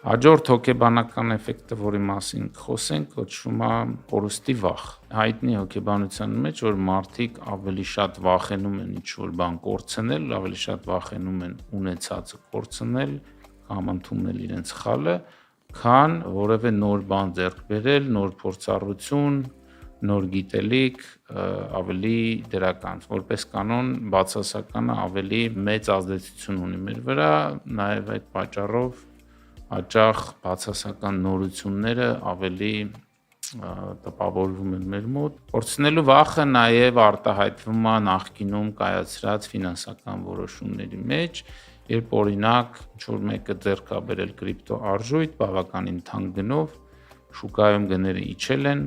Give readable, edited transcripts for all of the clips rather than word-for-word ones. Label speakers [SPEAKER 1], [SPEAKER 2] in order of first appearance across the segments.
[SPEAKER 1] Հաջորդ հոգեբանական էֆեկտը, որի մասին խոսենք, կոչվում է կորուստի վախ։ Հայտնի հոգեբանության մեջ, որ մարդիկ ավելի շատ վախենում են ինչ-որ բան կորցնել, ավելի շատ վախենում են ունեցածը կորցնել կամ ընդունել իրենց սխալը, քան որևէ նոր բան ձեռք բերել, նոր փորձառություն, նոր գիտելիք, ավելի դրական, որպես կանոն բացասականը ավելի մեծ ազդեցություն ունի մեր վրա, նաև այդ պատճառով հաճախ բացասական նորությունները ավելի տպավորվում են մեր մոտ։ Կորցնելու վախը նաև արտահայտվում է նախկինում կայացրած ֆինանսական որոշումների մեջ, երբ օրինակ ինչ-որ մեկը ձեռք է բերել կրիպտո արժույթ բավականին թանկ գնով, շուկայում գները իջել են,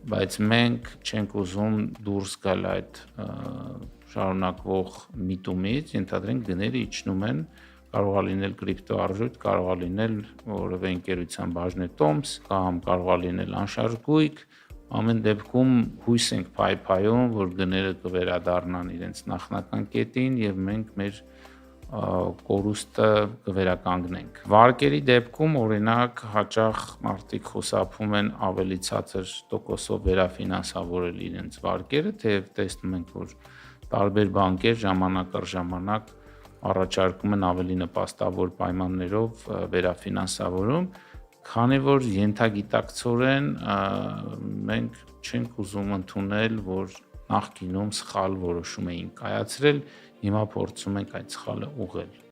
[SPEAKER 1] բայց մենք չենք ուզում դուրս գալ այդ շարունակվող միտումից, ենթադրենք գները իջնում են, կարող է լինել կրիպտո արժույթ, կարող է լինել որևէ ընկերության բաժնետոմս կամ կարող է լինել անշարժ գույք, ամեն դեպքում հույս ենք փայփայում, որ գները կվերադառնան իրենց նախնական կետին եւ մենք մեր կորուստը կվերականգնենք։ Վարկերի դեպքում օրինակ հաճախ մարդիկ խուսափում են ավելի ցածր տոկոսով վերաֆինանսավորել իրենց վարկերը, թեև տեսնում ենք, որ տարբեր բանկեր ժամանակ առ ժամանակ առաջարկում են ավելի նպաստավոր պայմաններով վերաֆինանսավորում, քանի որ ենթագիտակցորեն մենք չենք ուզում ընդունել, որ նախկինում սխալ որոշում էինք կայացրել, հիմա փորձում ենք այդ սխալը ուղղել։